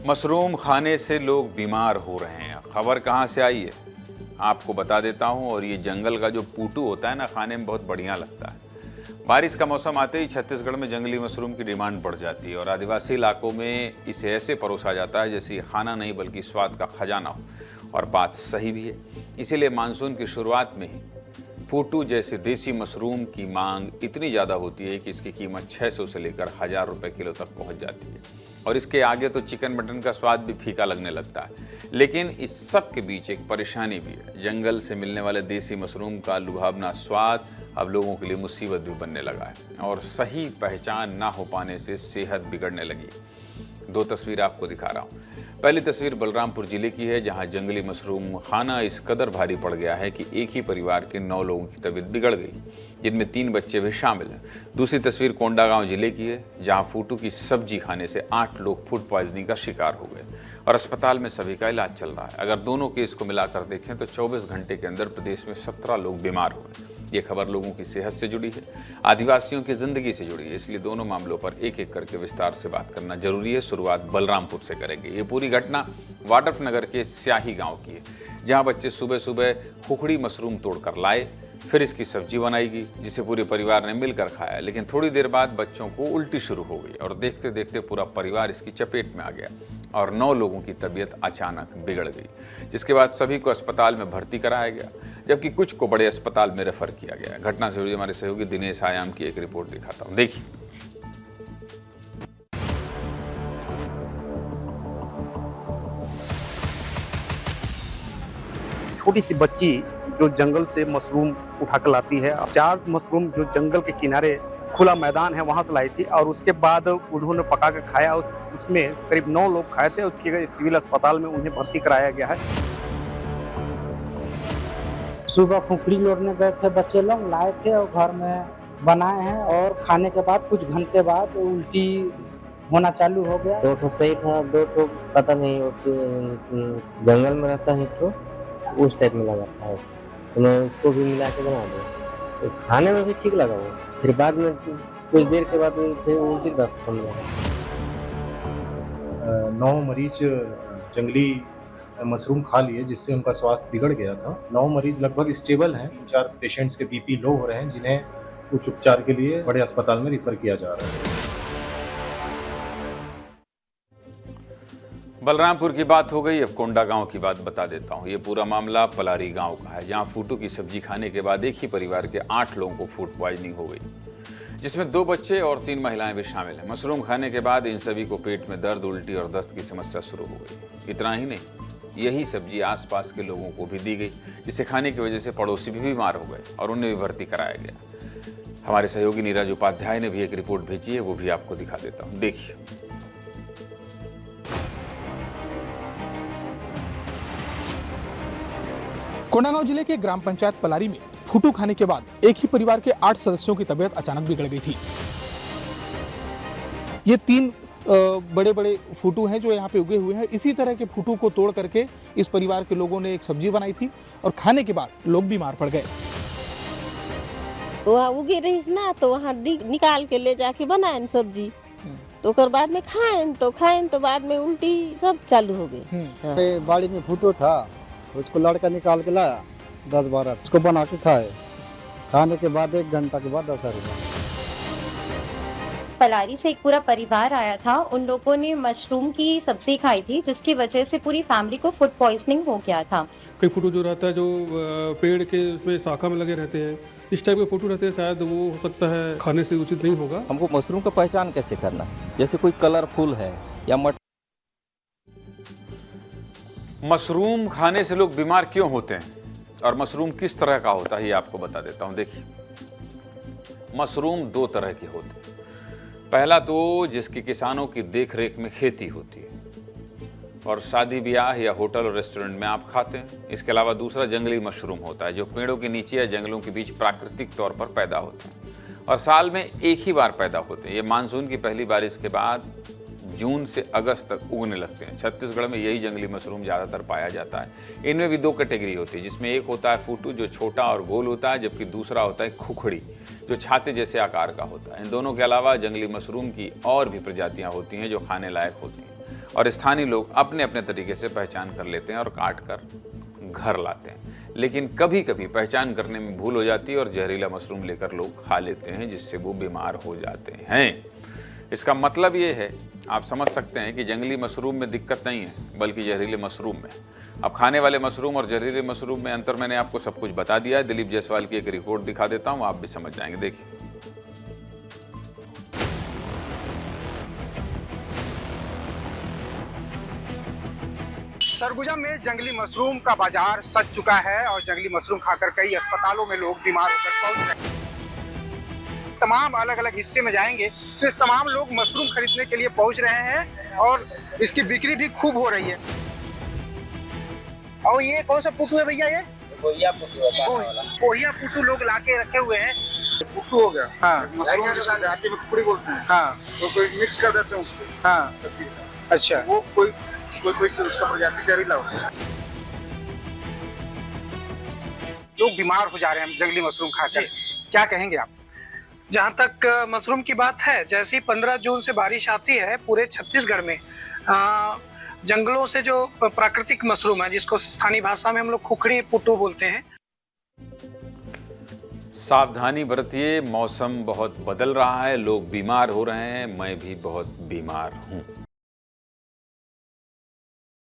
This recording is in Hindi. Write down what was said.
मशरूम खाने से लोग बीमार हो रहे हैं। खबर कहाँ से आई है आपको बता देता हूँ। और ये जंगल का जो पूटू होता है ना, खाने में बहुत बढ़िया लगता है। बारिश का मौसम आते ही छत्तीसगढ़ में जंगली मशरूम की डिमांड बढ़ जाती है और आदिवासी इलाकों में इसे ऐसे परोसा जाता है जैसे ये खाना नहीं बल्कि स्वाद का खजाना हो। और बात सही भी है। इसीलिए मानसून की शुरुआत में ही फूटू जैसे देसी मशरूम की मांग इतनी ज़्यादा होती है कि इसकी कीमत 600 से लेकर 1000 रुपये किलो तक पहुंच जाती है। और इसके आगे तो चिकन मटन का स्वाद भी फीका लगने लगता है। लेकिन इस सब के बीच एक परेशानी भी है। जंगल से मिलने वाले देसी मशरूम का लुभावना स्वाद अब लोगों के लिए मुसीबत भी बनने लगा है और सही पहचान ना हो पाने से सेहत बिगड़ने लगी है। दो तस्वीर आपको दिखा रहा हूँ। पहली तस्वीर बलरामपुर जिले की है, जहां जंगली मशरूम खाना इस कदर भारी पड़ गया है कि एक ही परिवार के 9 लोगों की तबीयत बिगड़ गई, जिनमें 3 बच्चे भी शामिल हैं। दूसरी तस्वीर कोंडागांव जिले की है, जहां फूटू की सब्जी खाने से 8 लोग फूड पॉइजनिंग का शिकार हो गए और अस्पताल में सभी का इलाज चल रहा है। अगर दोनों केस को मिलाकर देखें तो 24 घंटे के अंदर प्रदेश में 17 लोग बीमार हुए। ये खबर लोगों की सेहत से जुड़ी है, आदिवासियों की जिंदगी से जुड़ी है, इसलिए दोनों मामलों पर एक एक करके विस्तार से बात करना जरूरी है। शुरुआत बलरामपुर से करेंगे। ये पूरी घटना वाड्रफ नगर के स्याही गांव की है, जहां बच्चे सुबह सुबह खुखड़ी मशरूम तोड़कर लाए, फिर इसकी सब्जी बनाई, जिसे पूरे परिवार ने मिलकर खाया। लेकिन थोड़ी देर बाद बच्चों को उल्टी शुरू हो गई और देखते देखते पूरा परिवार इसकी चपेट में आ गया और 9 लोगों की तबीयत अचानक बिगड़ गई, जिसके बाद सभी को अस्पताल में भर्ती कराया गया, जबकि कुछ को बड़े अस्पताल में रेफर किया गया। घटना से जुड़ी हमारे सहयोगी दिनेश आयाम की एक रिपोर्ट दिखाता हूँ, देखिए। छोटी सी बच्ची जो जंगल से मशरूम उठा कर लाती है। 4 मशरूम जो जंगल के किनारे खुला मैदान है वहां से लाई थी और उसके बाद उन्होंने पका के खाया। उसमें करीब 9 लोग खाए थे। उसके सिविल अस्पताल में उन्हें भर्ती कराया गया है। सुबह खुखड़ी लोड़ने गए थे, बच्चे लोग लाए थे और घर में बनाए हैं और खाने के बाद कुछ घंटे बाद उल्टी होना चालू हो गया। 2 ठो सही था, 2 ठो पता नहीं वो जंगल में रहता है तो उस टाइप में लगा था। तो मैं इसको भी मिला के बना दूँ, तो खाने में भी ठीक लगा वो। फिर बाद में कुछ देर के बाद फिर उल्टी दस्त होने लगा। 9 मरीज जंगली मशरूम खा लिए, जिससे उनका स्वास्थ्य बिगड़ गया था। 9 मरीज लगभग स्टेबल हैं। 3-4 पेशेंट्स के बीपी लो हो रहे हैं, जिन्हें उच्च उपचार के लिए बड़े अस्पताल में रिफर किया जा रहा है। बलरामपुर की बात हो गई, अब कोंडागांव की बात बता देता हूँ। ये पूरा मामला पलारी गांव का है, जहां फूटू की सब्जी खाने के बाद एक ही परिवार के 8 लोगों को फूड पॉइजनिंग हो गई, जिसमें 2 बच्चे और 3 महिलाएं भी शामिल हैं। मशरूम खाने के बाद इन सभी को पेट में दर्द, उल्टी और दस्त की समस्या शुरू हो गई। इतना ही नहीं, यही सब्जी आसपास के लोगों को भी दी गई, जिसे खाने की वजह से पड़ोसी भी बीमार हो गए और उन्हें भी भर्ती कराया गया। हमारे सहयोगी नीरज उपाध्याय ने भी एक रिपोर्ट भेजी है, वो भी आपको दिखा देता हूँ, देखिए। कोंडागांव जिले के ग्राम पंचायत पलारी में फूटू खाने के बाद एक ही परिवार के 8 सदस्यों की तबीयत अचानक बिगड़ गई थी। ये 3 बड़े बड़े फूटू हैं जो यहाँ पे उगे हुए हैं। इसी तरह के फूटू को तोड़ करके इस परिवार के लोगों ने एक सब्जी बनाई थी और खाने के बाद लोग बीमार पड़ गए। वहाँ उगे रही ना, तो वहाँ निकाल के ले जाके बनाए सब्जी, तो कर बाद में खाएं तो बाद में उल्टी सब चालू हो गई। बाड़ी में फूटो था, उसको लड़का निकाल के लाया 10-12, उसको बना के खाए। खाने के बाद 1 घंटा के बाद असर हुआ। पलारी से एक पूरा परिवार आया था। उन लोगों ने मशरूम की सब्जी खाई थी, जिसकी वजह से पूरी फैमिली को फूड पॉइजनिंग हो गया था। कई फोटो जो रहता है जो पेड़ के उसमें शाखा में लगे रहते हैं, इस टाइप के फोटो रहते हैं, शायद वो हो सकता है खाने से उचित नहीं होगा। हमको मशरूम का पहचान कैसे करना, जैसे कोई कलरफुल है या मशरूम खाने से लोग बीमार क्यों होते हैं और मशरूम किस तरह का होता है, ये आपको बता देता हूं, देखिए। मशरूम 2 तरह के होते हैं। पहला तो जिसकी किसानों की देखरेख में खेती होती है और शादी ब्याह या होटल और रेस्टोरेंट में आप खाते हैं। इसके अलावा दूसरा जंगली मशरूम होता है, जो पेड़ों के नीचे या जंगलों के बीच प्राकृतिक तौर पर पैदा होते हैं और साल में एक ही बार पैदा होते हैं। ये मानसून की पहली बारिश के बाद जून से अगस्त तक उगने लगते हैं। छत्तीसगढ़ में यही जंगली मशरूम ज़्यादातर पाया जाता है। इनमें भी 2 कैटेगरी होती है, जिसमें एक होता है फूटू, जो छोटा और गोल होता है, जबकि दूसरा होता है खुखड़ी, जो छाते जैसे आकार का होता है। इन दोनों के अलावा जंगली मशरूम की और भी प्रजातियां होती हैं जो खाने लायक होती हैं और स्थानीय लोग अपने अपने तरीके से पहचान कर लेते हैं और काट कर घर लाते हैं। लेकिन कभी कभी पहचान करने में भूल हो जाती है और जहरीला मशरूम लेकर लोग खा लेते हैं, जिससे वो बीमार हो जाते हैं। इसका मतलब ये है, आप समझ सकते हैं कि जंगली मशरूम में दिक्कत नहीं है, बल्कि जहरीले मशरूम में। अब खाने वाले मशरूम और जहरीले मशरूम में अंतर मैंने आपको सब कुछ बता दिया है। दिलीप जायसवाल की एक रिपोर्ट दिखा देता हूँ, आप भी समझ जाएंगे। देखिए। सरगुजा में जंगली मशरूम का बाजार सज चुका है और जंगली मशरूम खाकर कई अस्पतालों में लोग बीमार होकर पहुंच रहे हैं। तमाम अलग अलग हिस्से में जाएंगे तो तमाम लोग मशरूम खरीदने के लिए पहुंच रहे हैं और इसकी बिक्री भी खूब हो रही है। और ये कौन सा पुट्टू है भैया? ये कोहिया पुट्टू लोग लाके रखे हुए हैं। पुट्टू हो गया, हाँ, मशरूम के साथ जाके में कुकड़ी बोलते हैं, हाँ, तो कोई मिक्स कर देते हैं उसको, हाँ, अच्छा, वो कोई उसका प्रजाति जहरीला होता है। लोग बीमार हो जा रहे हैं जंगली मशरूम खाकर, क्या कहेंगे आप? जहाँ तक मशरूम की बात है, जैसे ही 15 जून से बारिश आती है पूरे छत्तीसगढ़ में जंगलों से जो प्राकृतिक मशरूम है, जिसको स्थानीय भाषा में हम लोग खुखड़ी पुट्टू बोलते हैं। सावधानी बरतिए, मौसम बहुत बदल रहा है, लोग बीमार हो रहे हैं, मैं भी बहुत बीमार हूँ।